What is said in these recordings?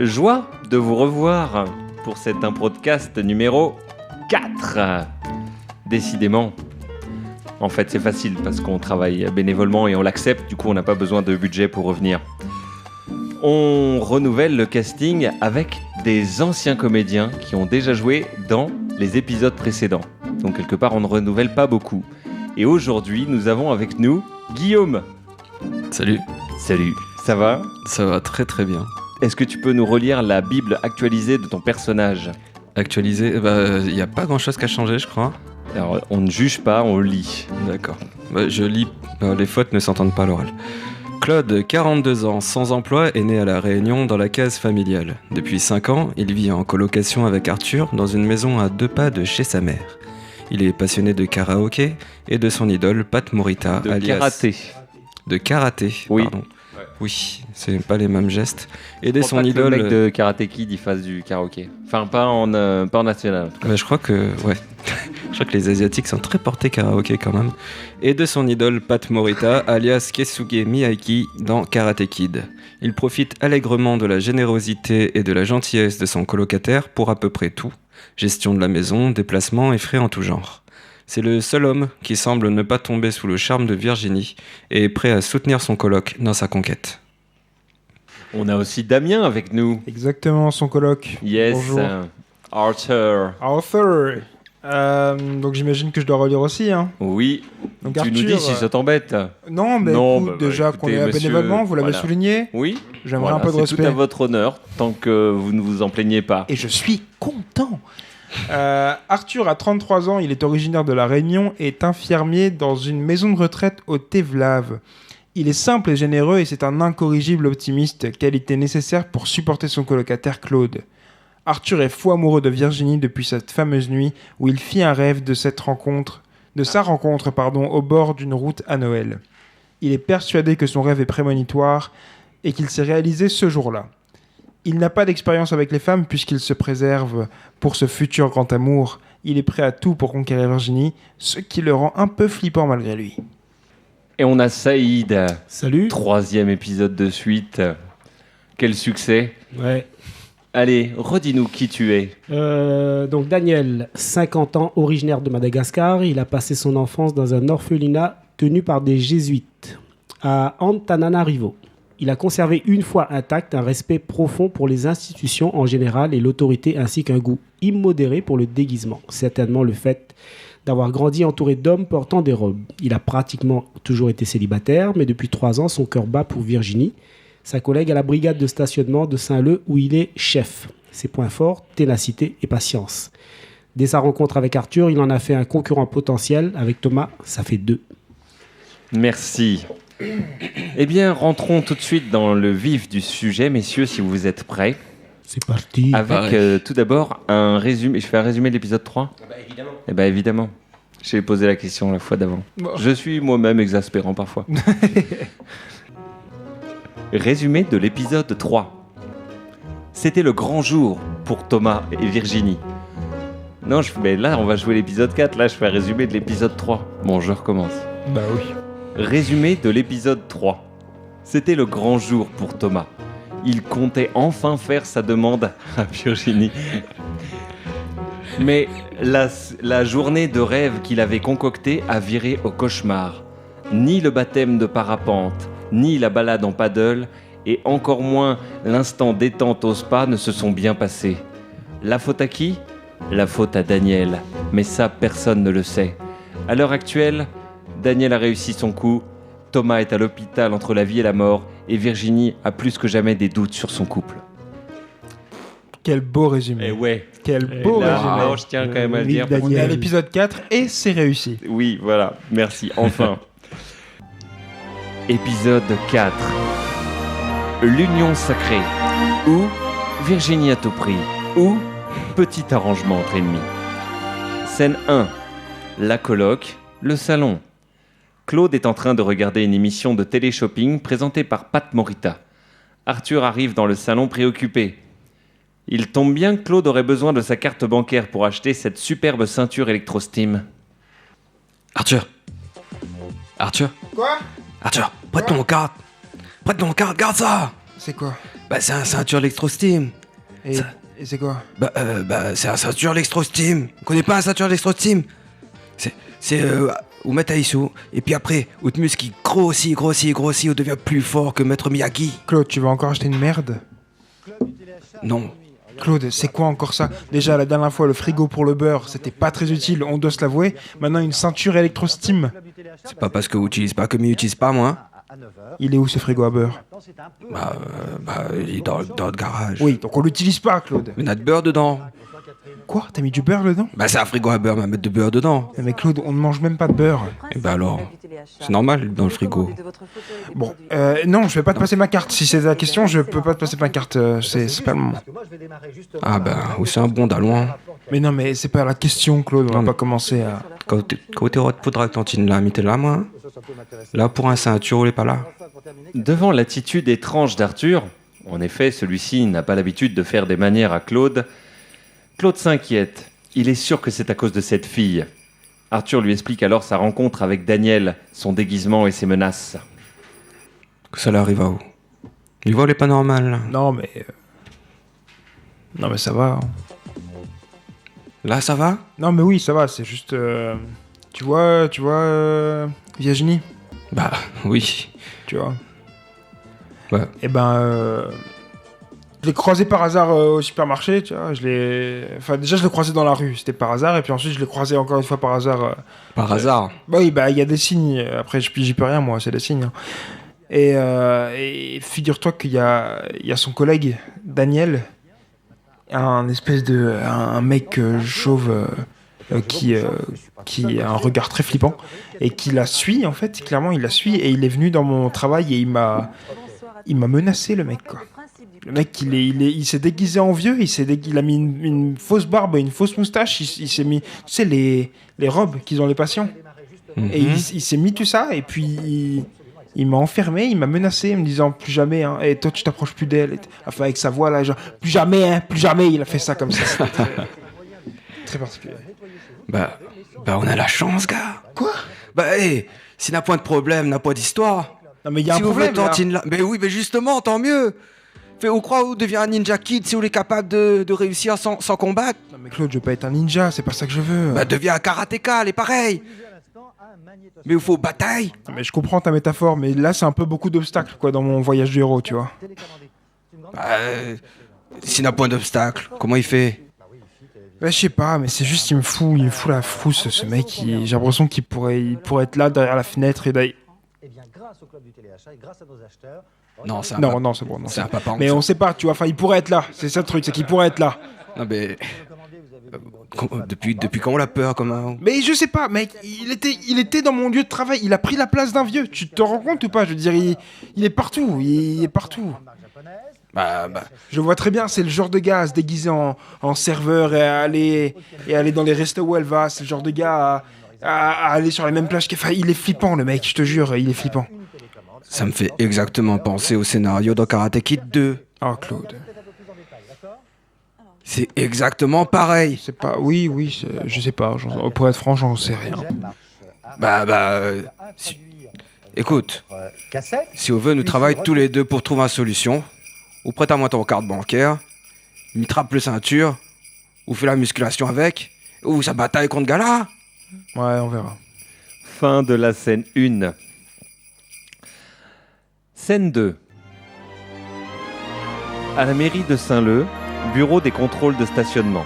Joie de vous revoir pour cet improdcast numéro 4. Décidément. En fait, c'est facile parce qu'on travaille bénévolement et on l'accepte, du coup on n'a pas besoin de budget pour revenir. On renouvelle le casting avec des anciens comédiens qui ont déjà joué dans les épisodes précédents. Donc quelque part, on ne renouvelle pas beaucoup. Et aujourd'hui, nous avons avec nous Guillaume. Salut. Salut. Ça va ? Ça va très très bien. Est-ce que tu peux nous relire la Bible actualisée de ton personnage ? Actualisé, il n'y a pas grand chose qui a changé, je crois. Alors, on ne juge pas, on lit. D'accord. Je lis, les fautes ne s'entendent pas à l'oral. Claude, 42 ans, sans emploi, est né à La Réunion dans la case familiale. Depuis 5 ans, il vit en colocation avec Arthur dans une maison à 2 pas de chez sa mère. Il est passionné de karaoké et de son idole Pat Morita, De alias... karaté. De karaté, Oui. pardon. Ouais. Oui, c'est pas les mêmes gestes. Et de Je crois son pas que idole... le mec de Karate Kid il fasse du karaoké. Enfin, pas en national. En tout cas. Je crois que... Ouais. Je crois que les Asiatiques sont très portés karaoké quand même. Et de son idole Pat Morita, alias Keisuke Miyake dans Karate Kid. Il profite allègrement de la générosité et de la gentillesse de son colocataire pour à peu près tout. Gestion de la maison, déplacements et frais en tout genre. C'est le seul homme qui semble ne pas tomber sous le charme de Virginie et est prêt à soutenir son coloc dans sa conquête. On a aussi Damien avec nous. Exactement, son coloc. Yes. Bonjour. Arthur. Arthur. Donc j'imagine que je dois relire aussi. Hein. Oui. Donc Tu Arthur, nous dis si ça t'embête. Non, mais Non, écoute, déjà écoutez, qu'on est à monsieur, bénévolement, vous l'avez voilà. souligné. Oui. J'aimerais un peu de c'est respect. tout à votre honneur, tant que vous ne vous en plaignez pas. Et je suis content. Arthur a 33 ans, il est originaire de La Réunion et est infirmier dans une maison de retraite au Tevlave. Il est simple et généreux et c'est un incorrigible optimiste, qualité nécessaire pour supporter son colocataire Claude. Arthur est fou amoureux de Virginie depuis cette fameuse nuit où il fit un rêve de sa rencontre au bord d'une route à Noël. Il est persuadé que son rêve est prémonitoire et qu'il s'est réalisé ce jour-là. Il n'a pas d'expérience avec les femmes puisqu'il se préserve pour ce futur grand amour. Il est prêt à tout pour conquérir Virginie, ce qui le rend un peu flippant malgré lui. Et on a Saïd. Salut. 3e épisode de suite. Quel succès. Ouais. Allez, redis-nous qui tu es. Donc Daniel, 50 ans, originaire de Madagascar. Il a passé son enfance dans un orphelinat tenu par des jésuites à Antananarivo. Il a conservé une fois intact un respect profond pour les institutions en général et l'autorité ainsi qu'un goût immodéré pour le déguisement. Certainement le fait d'avoir grandi entouré d'hommes portant des robes. Il a pratiquement toujours été célibataire, mais depuis 3 ans, son cœur bat pour Virginie, sa collègue à la brigade de stationnement de Saint-Leu où il est chef. Ses points forts, ténacité et patience. Dès sa rencontre avec Arthur, il en a fait un concurrent potentiel. Avec Thomas, ça fait 2. Merci. Eh bien, rentrons tout de suite dans le vif du sujet, messieurs, si vous êtes prêts. C'est parti. Avec tout d'abord un résumé. Je fais un résumé de l'épisode 3 ? Évidemment. Eh bien, évidemment. J'ai posé la question la fois d'avant. Bon. Je suis moi-même exaspérant parfois. Résumé de l'épisode 3. C'était le grand jour pour Thomas et Virginie. Non, mais là, on va jouer l'épisode 4. Là, je fais un résumé de l'épisode 3. Bon, je recommence. Bah oui. Résumé de l'épisode 3. C'était le grand jour pour Thomas. Il comptait enfin faire sa demande à Virginie. Mais la journée de rêve qu'il avait concoctée a viré au cauchemar. Ni le baptême de parapente, ni la balade en paddle, et encore moins l'instant détente au spa ne se sont bien passés. La faute à qui ? La faute à Daniel. Mais ça, personne ne le sait. À l'heure actuelle, Daniel a réussi son coup, Thomas est à l'hôpital entre la vie et la mort, et Virginie a plus que jamais des doutes sur son couple. Quel beau résumé. Et ouais, Quel beau là, résumé. alors, je tiens quand même à le dire. Vive On est à Daniel. l'épisode 4 et c'est réussi. Oui, voilà, merci, enfin. Épisode 4. L'union sacrée. Ou Virginie à tout prix. Ou petit arrangement entre ennemis. Scène 1. La coloc, le salon. Claude est en train de regarder une émission de télé-shopping présentée par Pat Morita. Arthur arrive dans le salon préoccupé. Il tombe bien que Claude aurait besoin de sa carte bancaire pour acheter cette superbe ceinture électro-steam. Arthur. Quoi ? Arthur, prête-moi mon carte. Prête-moi mon carte, garde ça. C'est quoi ? Bah, c'est un ceinture Electro-Steam. Et, Ça- et c'est quoi? C'est un ceinture Electro-Steam. Vous connaissez pas un ceinture Electro-Steam? C'est où mettre Aïssou, et puis après, où te muscle qui grossit, où devient plus fort que Maître Miyagi. Claude, tu vas encore acheter une merde? Non. Claude, c'est quoi encore ça? Déjà, la dernière fois, le frigo pour le beurre, c'était pas très utile, on doit se l'avouer. Maintenant, une ceinture électro-steam. C'est pas parce que vous utilisez pas que m'y utilise pas, moi. Il est où ce frigo à beurre? Il est dans le garage. Oui, donc on l'utilise pas, Claude. Mais il y a de beurre dedans. Quoi? T'as mis du beurre dedans? Bah, c'est un frigo à beurre, mais mettre de beurre dedans. Mais Claude, on ne mange même pas de beurre. Et bah alors, c'est normal dans le frigo. Bon, non, je vais pas te passer ma carte. Si c'est la question, je peux pas te passer ma carte. C'est pas le moment. Ah ou c'est un bon d'aloin. Mais non, mais c'est pas la question, Claude. On Non, va mais- pas commencer à. Quand t'es au poudre à cantine là, mais t'es là, moi. Là, pour un ceinture, il est pas là. Devant l'attitude étrange d'Arthur, en effet, celui-ci n'a pas l'habitude de faire des manières à Claude, Claude s'inquiète. Il est sûr que c'est à cause de cette fille. Arthur lui explique alors sa rencontre avec Daniel, son déguisement et ses menaces. Que ça lui arrive à où? Le vol est pas normal, là. Non, mais. Non, mais ça va. Hein. Là, ça va? Non, mais oui, ça va. C'est juste. Tu vois, Virginie, Bah, oui. tu vois. Ouais. Et ben. Je l'ai croisé par hasard au supermarché, tu vois. Enfin, déjà, je l'ai croisé dans la rue, c'était par hasard. Et puis ensuite, je l'ai croisé encore une fois par hasard. Par hasard. Bah oui, bah il y a des signes. Après, j'y peux rien, moi, c'est des signes. Hein. Et figure-toi qu'il y a son collègue, Daniel, un espèce de. Un mec chauve qui a un regard très flippant. Et qui la suit, en fait. Clairement, il la suit. Et il est venu dans mon travail et il m'a menacé, le mec, quoi. Le mec, il s'est déguisé en vieux, il a mis une fausse barbe et une fausse moustache, il s'est mis, tu sais, les robes qu'ils ont les patients. Et il s'est mis tout ça, et puis il m'a enfermé, il m'a menacé en me disant plus jamais, hein, et toi tu t'approches plus d'elle. Enfin, avec sa voix là, genre, plus jamais, il a fait ça comme ça. C'était très, très particulier. Bah, on a la chance, gars. Quoi? Bah, s'il n'a point de problème, n'a pas d'histoire. Non, mais il y a Si un vous voulez problème là. tantine là. Mais oui, mais justement, tant mieux. Fait, ou croit, ou devient un ninja kid si vous est capable de réussir sans combattre. Non, mais Claude, je veux pas être un ninja, c'est pas ça que je veux. Bah, devient un karatéka, elle est pareil. Mais il faut bataille. Non, mais je comprends ta métaphore, mais là c'est un peu beaucoup d'obstacles, quoi, dans mon voyage du héros, tu vois. Bah, s'il n'a point d'obstacle, comment il fait? Bah, je sais pas, mais c'est juste, il me fout la frousse, ce mec. J'ai l'impression qu'il pourrait être là derrière la fenêtre et d'ailleurs. Non, c'est un Non, c'est bon. Non, c'est un papa. mais on sait pas, tu vois. Enfin, il pourrait être là. C'est ça le truc, c'est qu'il pourrait être là. Non, mais. Depuis quand on l'a peur, comment? Mais je sais pas, mec. Il était dans mon lieu de travail. Il a pris la place d'un vieux. Tu te rends compte ou pas? Je veux dire, il est partout. Il est partout. Bah. Je le vois très bien. C'est le genre de gars à se déguiser en serveur et aller dans les restos où elle va. C'est le genre de gars à aller sur la même plage. Enfin, il est flippant, le mec. Je te jure, il est flippant. Ça me fait exactement penser au scénario dans Karate Kid 2. Oh, Claude. C'est exactement pareil. C'est pas. Oui, je sais pas. Pour être franc, j'en sais rien. Écoute, si on veut, nous travaillons tous les deux pour trouver une solution. Ou prête-moi ton carte bancaire, il trappe le ceinture, ou fait la musculation avec, ou sa bataille contre Gala. Ouais, on verra. Fin de la scène 1. Scène 2. À la mairie de Saint-Leu, bureau des contrôles de stationnement.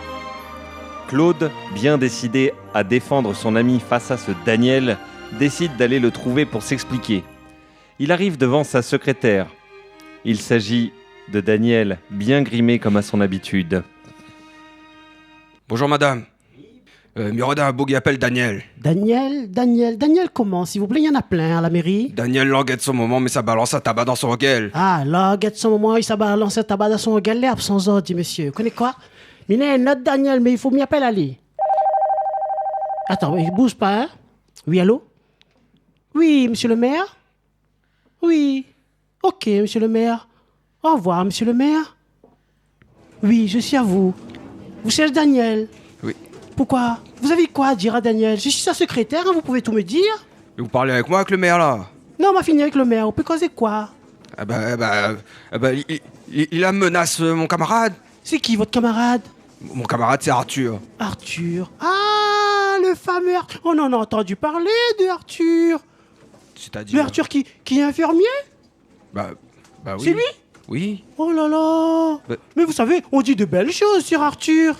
Claude, bien décidé à défendre son ami face à ce Daniel, décide d'aller le trouver pour s'expliquer. Il arrive devant sa secrétaire. Il s'agit de Daniel, bien grimé comme à son habitude. Bonjour madame. Miroda un boogie appelle Daniel. Daniel comment? S'il vous plaît, il y en a plein à la mairie. Daniel languette son moment, mais ça balance à tabac dans son gueule. Ah, là, guette son moment, il s'est balancé un tabac dans son galère, sans ordre, dit monsieur. Connais quoi? Il y a une autre Daniel, mais il faut m'y appeler aller. Attends, il bouge pas, hein? Oui, allô? Oui, monsieur le maire? Oui. Ok, monsieur le maire. Au revoir, monsieur le maire. Oui, je suis à vous. Vous cherchez Daniel? Oui. Pourquoi? Vous avez quoi à dire à Daniel? Je suis sa secrétaire, hein, vous pouvez tout me dire? Et vous parlez avec moi, avec le maire là? Non, on m'a fini avec le maire. On peut causer quoi? Il a menace mon camarade. C'est qui votre camarade? Mon camarade, c'est Arthur. Arthur. Ah, le fameux Arthur. On en a entendu parler de Arthur. C'est-à-dire... Le Arthur qui est infirmier? Bah oui. C'est lui? Oui. Oh là là. Bah- Mais vous savez, on dit de belles choses sur Arthur.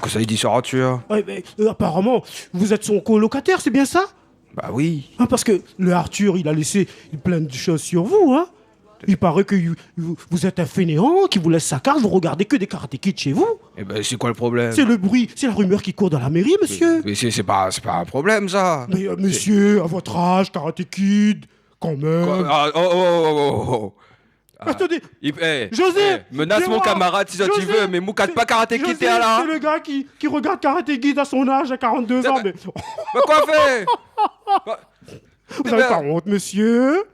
Que ça il dit sur Arthur? Ouais, mais, apparemment, vous êtes son colocataire, c'est bien ça? Bah oui. Hein, parce que le Arthur, il a laissé plein de choses sur vous, hein. Il paraît que vous êtes un fainéant qui vous laisse sa carte, vous regardez que des Karate Kid chez vous. Eh ben, c'est quoi le problème? C'est le bruit, c'est la rumeur qui court dans la mairie, monsieur. Mais c'est pas un problème, ça. Mais monsieur, à votre âge, Karate Kid, quand même. Quoi? Ah, oh. Ah, Attendez, José, José, menace viens mon voir. camarade si ça tu José, veux, mais Moukat pas Karate Kid, José, t'es là. c'est le gars qui regarde Karate Kid à son âge, à 42 ans. Mais... Bah quoi fait? Vous avez pas honte, monsieur?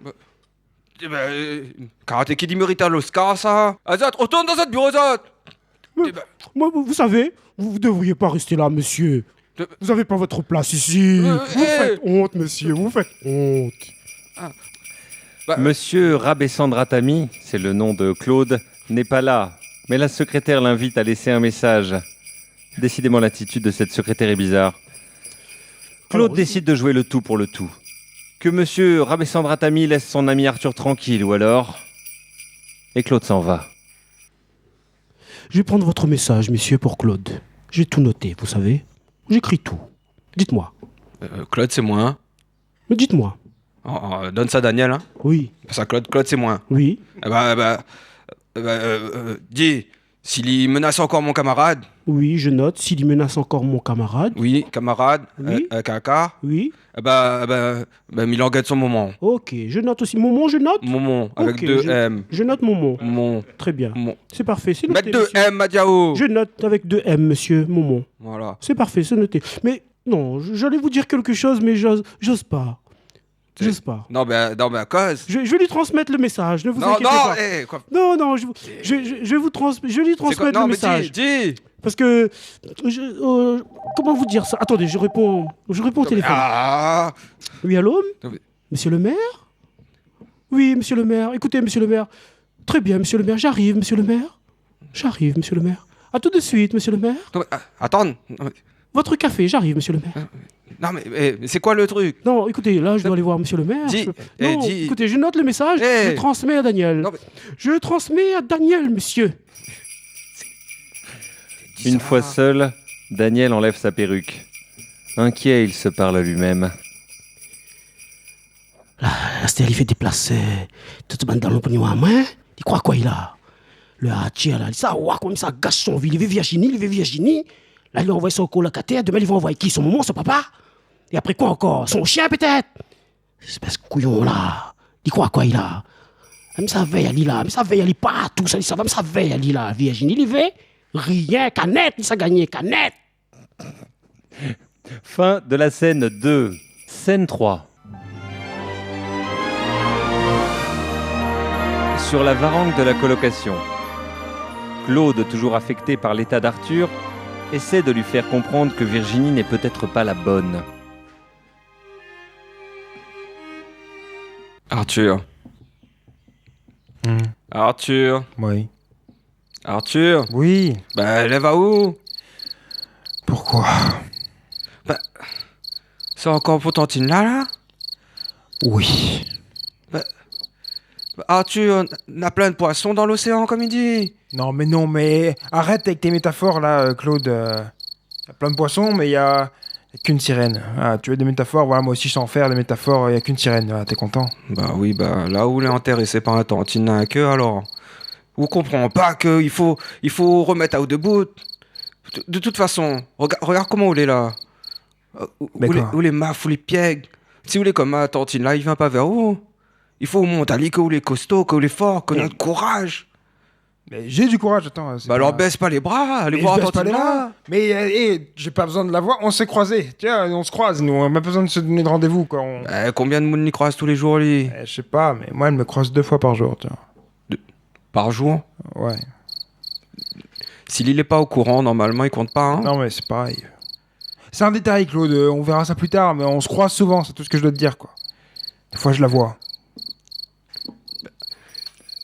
Karate Kid, il mérite l'Oscar, ça. Azat, retourne dans votre bureau, Azat. Moi, vous savez, vous devriez pas rester là, monsieur. Vous avez pas votre place ici. Vous faites honte, monsieur, vous faites honte. Monsieur Rabessandratami, c'est le nom de Claude, n'est pas là. Mais la secrétaire l'invite à laisser un message. Décidément, l'attitude de cette secrétaire est bizarre. Claude Alors, décide de jouer le tout pour le tout. Que monsieur Rabessandratami laisse son ami Arthur tranquille, ou alors... Et Claude s'en va. Je vais prendre votre message, monsieur, pour Claude. J'ai tout noté, vous savez. J'écris tout. Dites-moi. Claude, c'est moi. Hein. Mais dites-moi. Donne ça à Daniel. Hein. Oui. Ça, Claude, c'est moi. Oui. Dis, s'il menace encore mon camarade. Oui, je note. S'il menace encore mon camarade. Oui, camarade. Oui. Kaka. Oui. Il engueule son moment. Ok, je note aussi. Momon, je note. Momon, avec Ok, 2 M. Je note Momon. Momon. Très bien. Momon. C'est parfait, c'est noté. Mettre 2 monsieur. M, Madiao. Je note avec 2 M, monsieur Momon. Voilà. C'est parfait, c'est noté. Mais non, j'allais vous dire quelque chose, mais j'ose pas. J'ose pas. Non, mais à cause. Je vais lui transmettre le message, ne vous inquiétez pas. Quoi. Non, je vais lui transmettre le message. Dis. Parce que... comment vous dire ça? Attendez, je réponds au téléphone. Ah. Oui, allô? Non, mais- Monsieur le maire? Oui, monsieur le maire. Écoutez, monsieur le maire. Très bien, monsieur le maire. J'arrive, monsieur le maire. J'arrive, monsieur le maire. À tout de suite, monsieur le maire. Non, mais, attends. Votre café, j'arrive, monsieur le maire. Non, mais c'est quoi le truc? Non, écoutez, là, je dois aller voir monsieur le maire. Dis, Non, dis. écoutez, je note le message, je transmets à Daniel. Non, mais- Je transmets à Daniel, monsieur. Une fois seul, Daniel enlève sa perruque. Inquiet, il se parle à lui-même. Là, c'est il fait déplacer tout le monde dans l'opinion à main. Il croit quoi, il a? Le Hachi, là, ça, ouah, comme ça, gâche son vie. Il veut Virginie. Là, il a envoyé son colocataire. Demain, il va envoyer qui? Son maman, son papa? Et après quoi encore? Son chien, peut-être? Espèce de couillon, là. Il croit quoi, il a? Même ça veille, il là. Même ça veille, il pas tout ça. Même ça veille, il là. Virginie, il veut. Rien, canette, il s'est gagné, canette. Fin de la scène 2. Scène 3. Sur la varangue de la colocation. Claude, toujours affecté par l'état d'Arthur, essaie de lui faire comprendre que Virginie n'est peut-être pas la bonne. Arthur. Arthur. Oui. Arthur. Oui. Elle va où? Pourquoi? C'est encore pour Tantine là? Oui. Arthur, on a plein de poissons dans l'océan, comme il dit. Non, mais arrête avec tes métaphores là, Claude. Il y a plein de poissons, mais il y a qu'une sirène. Ah, tu veux des métaphores? Voilà, moi aussi je sais en faire des métaphores, il y a qu'une sirène. Ah, t'es content? Oui, là où il est intéressé par un Tantine à queue, alors. Vous comprenez pas qu'il faut remettre à haut debout. De toute façon, regarde comment il est là. Où les mafs, où les piègues. Si vous voulez comme ma Tantine là, il vient pas vers vous. Il faut monter à lui que vous les costauds, que vous les forts, que notre courage. Mais j'ai du courage, attends. Alors baisse pas les bras, allez Mais voir je baisse pas Tantine les là. bras. Mais j'ai pas besoin de la voir, on s'est croisés. Tiens, on se croise, nous, on a pas besoin de se donner de rendez-vous, quoi. Combien de monde y croise tous les jours, lui? Je sais pas, mais moi, elle me croise 2 fois par jour, tiens. Par jour? Ouais. S'il est pas au courant, normalement, il compte pas, hein? Non, mais c'est pareil. C'est un détail, Claude, on verra ça plus tard, mais on se croise souvent, c'est tout ce que je dois te dire, quoi. Des fois, je la vois.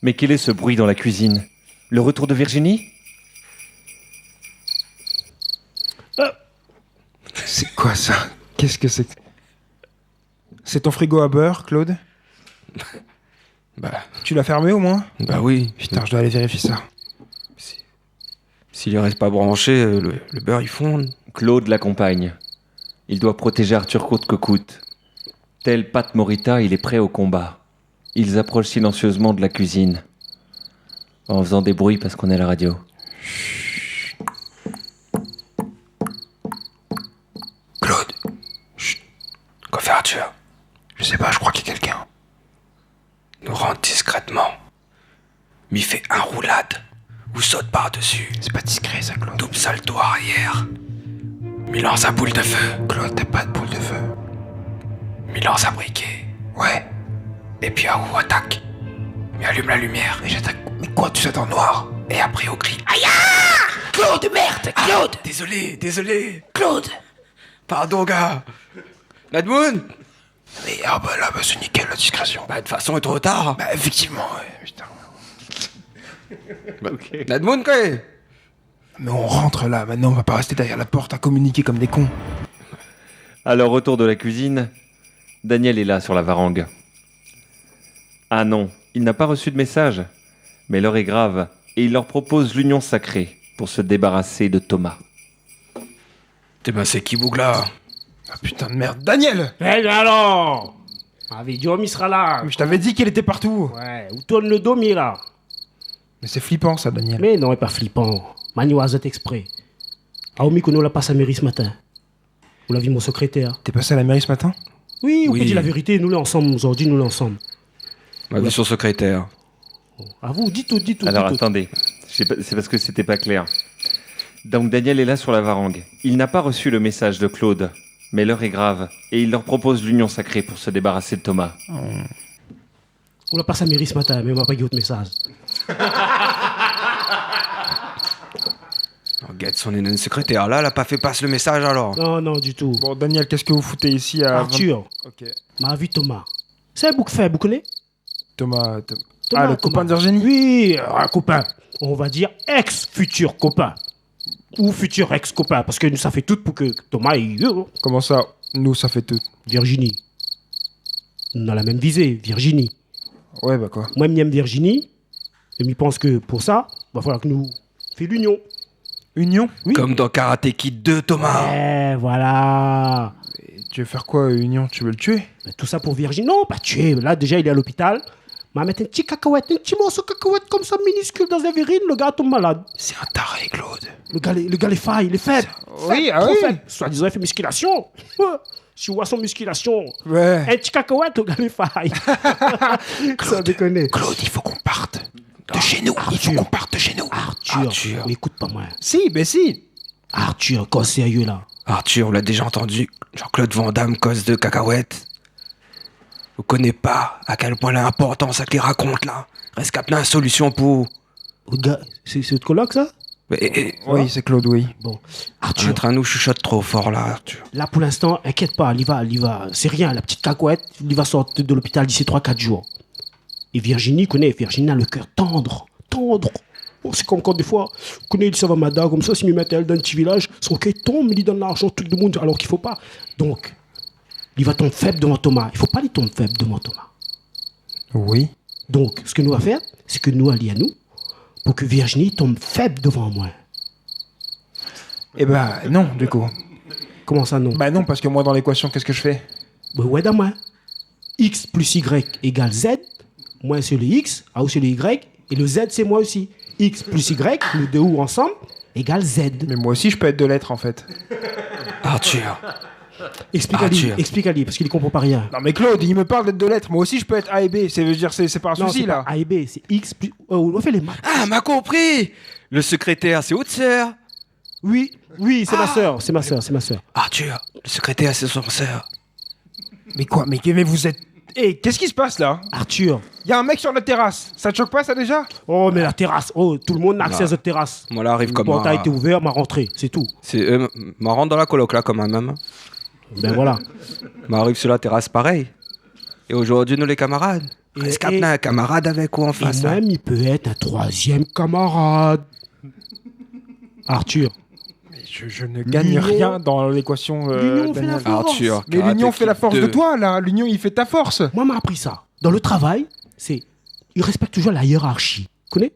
Mais quel est ce bruit dans la cuisine? Le retour de Virginie? C'est quoi ça? Qu'est-ce que c'est? C'est ton frigo à beurre, Claude? Bah Tu l'as fermé au moins? oui. Putain, je dois aller vérifier ça. S'il ne reste pas branché, le beurre il fond. Claude l'accompagne. Il doit protéger Arthur coûte que coûte. Tel Pat Morita, il est prêt au combat. Ils approchent silencieusement de la cuisine, en faisant des bruits parce qu'on est à la radio. Claude. Chut. Quoi faire, Arthur? Je sais pas, je crois qu'il y a quelqu'un. Nous rentre discrètement. M'y fait un roulade ou saute par-dessus. C'est pas discret ça, Claude. Double salto arrière. M'y lance un boule de feu. Claude, t'as pas de boule de feu. M'y lance un briquet. Ouais. Et puis à où attaque. M'y allume la lumière. Mais j'attaque. Mais quoi, tout ça dans le noir? Et après au cri. Aïe! Claude, merde! Claude! Désolé. Claude! Pardon, gars. Nadmoon. Mais bah là, c'est nickel la discrétion. Bah de toute façon, il est trop tard. Bah effectivement, ouais, putain. Nadmoon, quoi? Mais on rentre là, maintenant on va pas rester derrière la porte à communiquer comme des cons. À leur retour de la cuisine, Daniel est là sur la varangue. Ah non, il n'a pas reçu de message. Mais l'heure est grave et il leur propose l'union sacrée pour se débarrasser de Thomas. T'es ben c'est qui Bougla? Ah putain de merde. Daniel! Eh bien alors Avidium, il sera là. Mais je t'avais dit qu'il était partout. Ouais, où tourne le dos, là. Mais c'est flippant ça, Daniel. Mais non, c'est pas flippant. Manu Hazet exprès. Aomi qu'on l'a passé à la mairie ce matin. Vous l'avez vu, mon secrétaire. T'es passé à la mairie ce matin? Oui, on Oui. peut dire la vérité. Nous, là, ensemble, aujourd'hui, nous, là, ensemble. Ma vie sur secrétaire. À vous, dites tout, dites tout. Alors dites tout. attendez, c'est parce que c'était pas clair. Donc Daniel est là sur la varangue. Il n'a pas reçu le message de Claude, mais l'heure est grave et il leur propose l'union sacrée pour se débarrasser de Thomas. On l'a passé à la mairie ce matin, mais on m'a pas dit autre message. Regarde, son une secrétaire là, elle a pas fait passer le message alors. Non, non, du tout. Bon, Daniel, qu'est-ce que vous foutez ici à... Arthur, Ok. m'a vu Thomas. C'est un bouc fait, vous connaissez Thomas... Thomas, Ah, le copain de Virginie? Oui, un copain. On va dire ex-futur copain. Ou futur ex-copain, parce que nous, ça fait tout pour que Thomas ait Comment ça? Nous, ça fait tout. Virginie. On a la même visée, Virginie. Ouais, bah quoi? Moi, j'aime Virginie. Et je pense que pour ça, il va falloir que nous fassions l'union. Union? Oui. Comme dans Karate Kid 2, Thomas. Eh, voilà. Et tu veux faire quoi, Union? Tu veux le tuer? Mais tout ça pour Virginie. Non, pas tuer. Là, déjà, il est à l'hôpital. On va mettre un petit cacahuète, un petit morceau de cacahuète comme ça, minuscule dans un verrine. Le gars tombe malade. C'est un taré, Claude. Le gars, il est faille, il est faible. Oui, ah trop oui. faible. Soit-disant, il fait musculation. Si tu vois son musculation, Ouais. un petit cacahuète, le gars, il est faille. Ça déconne. Claude, il faut qu'on parte. De chez nous. Il faut qu'on parte de chez nous. Arthur, écoute pas moi. Si, ben si. Arthur, quand sérieux là. Arthur, on l'a déjà entendu. Jean-Claude Van Damme cause de cacahuètes. Vous connaissez pas à quel point l'important ça qu'il raconte là. Reste qu'à plein de solutions pour. Le gars, c'est votre coloc ça? Oui, c'est Claude, oui. Bon. Arthur, Entre nous chuchote trop fort là, Arthur. là pour l'instant, inquiète pas, il va. C'est rien, la petite cacahuète, il va sortir de l'hôpital d'ici 3-4 jours. Et Virginie Virginie a le cœur tendre. Oh, c'est comme quand des fois, vous connaissez, ça va madame, comme ça, si me mettent elle dans un petit village, son cœur tombe, il donne l'argent, tout le monde, alors qu'il faut pas. Donc, il va tomber faible devant Thomas. Il faut pas lui tomber faible devant Thomas. Oui. Donc, ce que nous va faire, c'est que nous allions à nous, pour que Virginie tombe faible devant moi. Eh bah, non, du coup. Comment ça, non? Bah non, parce que moi, dans l'équation, qu'est-ce que je fais? Bah ouais, dans moi. X plus Y égale Z. Moi, c'est le X, A c'est le Y, et le Z, c'est moi aussi. X plus Y, nous deux ou ensemble, égale Z. Mais moi aussi, je peux être deux lettres, en fait. Arthur. Explique à lui, parce qu'il ne comprend pas rien. Non, mais Claude, il me parle d'être deux lettres. Moi aussi, je peux être A et B. C'est pas un Non, souci, c'est là. pas A et B, c'est X plus... on fait les maths. Ah, m'a compris. Le secrétaire, c'est haute sœur. Oui, c'est ma sœur, c'est ma sœur. Arthur, le secrétaire, c'est son sœur. Mais quoi? Mais vous êtes... Eh, qu'est-ce qui se passe, là? Arthur. Il y a un mec sur la terrasse. Ça te choque pas, ça, déjà? Oh, mais la terrasse. Oh, tout le monde n'a accès à cette terrasse. Moi là, arrive Le comme portail un... était ouvert, m'a rentré, c'est tout. C'est m'a rentre dans la coloc là comme un même. Ben voilà. M'arrive sur la terrasse pareil. Et aujourd'hui, nous les camarades. Est-ce qu'il y a un camarade avec ou en Et face hein? même, il peut être un troisième camarade. Arthur. Mais je ne gagne L'union- rien dans l'équation. L'union fait Daniel. la force. Arthur, Mais l'union Karate fait la Kid force 2. de toi, là. L'union, il fait ta force. Moi, m'a appris ça. Dans le travail, il respecte toujours la hiérarchie. Tu connais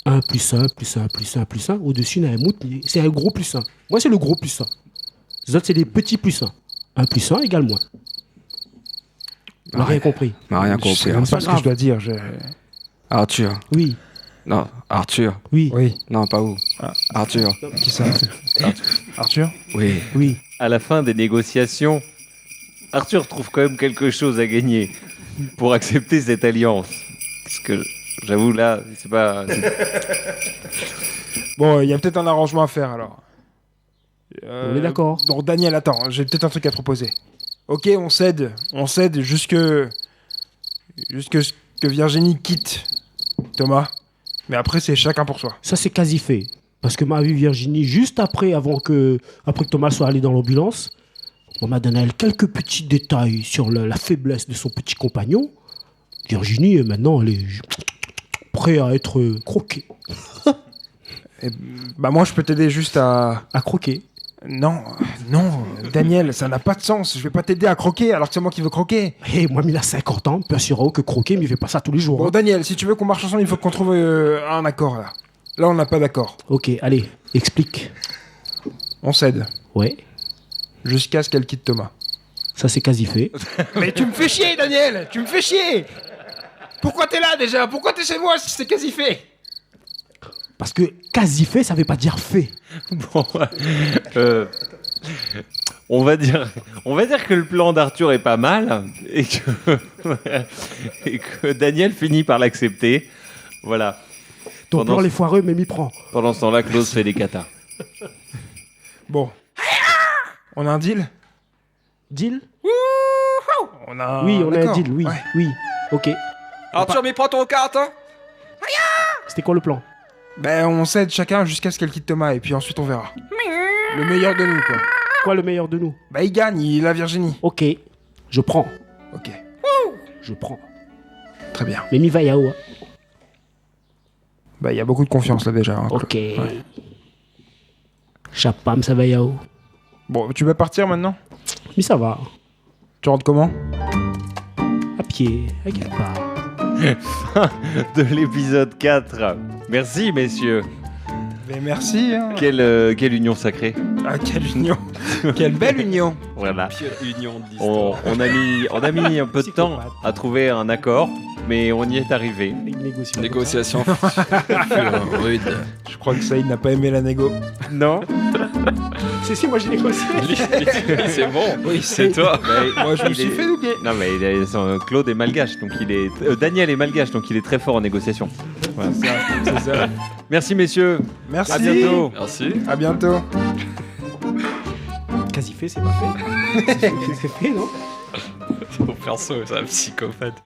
1 plus 1 plus 1 plus 1 plus 1. Au-dessus, il y a un mot, c'est un gros plus 1. Moi, c'est le gros plus 1. Les autres, c'est des petits plus 1. 1 plus 1 égale moins. On n'a rien compris. On n'a rien Je sais compris. même hein. pas ce que je dois dire. Arthur. Oui, Non, Arthur. oui, Oui. Non, pas où. Arthur. Qui ça Arthur Oui. oui. À la fin des négociations, Arthur trouve quand même quelque chose à gagner pour accepter cette alliance. Parce que j'avoue là, c'est pas. Bon, il y a peut-être un arrangement à faire alors. On est d'accord. Donc Daniel, attends, j'ai peut-être un truc à te proposer. Ok, on cède jusque ce que Virginie quitte Thomas. Mais après, c'est chacun pour soi. Ça, c'est quasi fait. Parce que m'a vu Virginie juste après que Thomas soit allé dans l'ambulance. On m'a donné quelques petits détails sur la faiblesse de son petit compagnon. Virginie, maintenant, elle est prête à être croquée. Bah moi, je peux t'aider juste à... À croquer. Non, Daniel, ça n'a pas de sens. Je vais pas t'aider à croquer alors que c'est moi qui veux croquer. Hé, moi, il a 50 ans, peu assuré que croquer, mais il fait pas ça tous les jours. Bon, hein. Daniel, si tu veux qu'on marche ensemble, il faut qu'on trouve un accord là. Là, on n'a pas d'accord. Ok, allez, explique. On cède Ouais, jusqu'à ce qu'elle quitte Thomas. ça c'est quasi fait. Mais tu me fais chier, Daniel. Tu me fais chier. Pourquoi t'es là déjà? Pourquoi t'es chez moi si c'est quasi fait? Parce que quasi fait, ça veut pas dire fait. Bon, on va dire que le plan d'Arthur est pas mal et que Daniel finit par l'accepter. Voilà. Ton Pendant plan, ce- les foireux, mais m'y prend. Pendant ce temps-là, Klaus fait des katas. Bon. On a un deal? Deal? On a Oui, on a un accord. deal, oui, Ouais. oui. Ok. Arthur, mais prends ton carte hein. C'était quoi le plan? Ben, on cède chacun jusqu'à ce qu'elle quitte Thomas et puis ensuite on verra. Le meilleur de nous, quoi. Quoi le meilleur de nous? Bah, il gagne, il a Virginie. Ok, je prends. Ok, Je prends. très bien. Mais mi va yao. Hein. Bah, il y a beaucoup de confiance là déjà. hein, Claude. Ok. Chapam, ça va yao. Bon, tu veux partir maintenant? Mais ça va. Tu rentres comment? À pied, à quelque part. De l'épisode 4. Merci, messieurs. Mais merci. Hein. Quelle union sacrée. Ah, quelle union. Quelle belle union. Voilà. Pire union de l'histoire. On a mis un peu de temps à trouver un accord, mais on y est arrivé. Une négociation. Négociation rude. Je crois que Saïd n'a pas aimé la négo. Non. Si, moi j'ai négocié. C'est bon. Oui, C'est toi. Moi, je me Il suis est- fait douguer. Non, mais Claude est malgache, donc il est. Daniel est malgache, donc il est très fort en négociation. Voilà. C'est ça. Merci, messieurs. Merci. À bientôt. Merci. À bientôt. Quasi fait, c'est pas fait. C'est fait, non? Mon perso, c'est un psychopathe.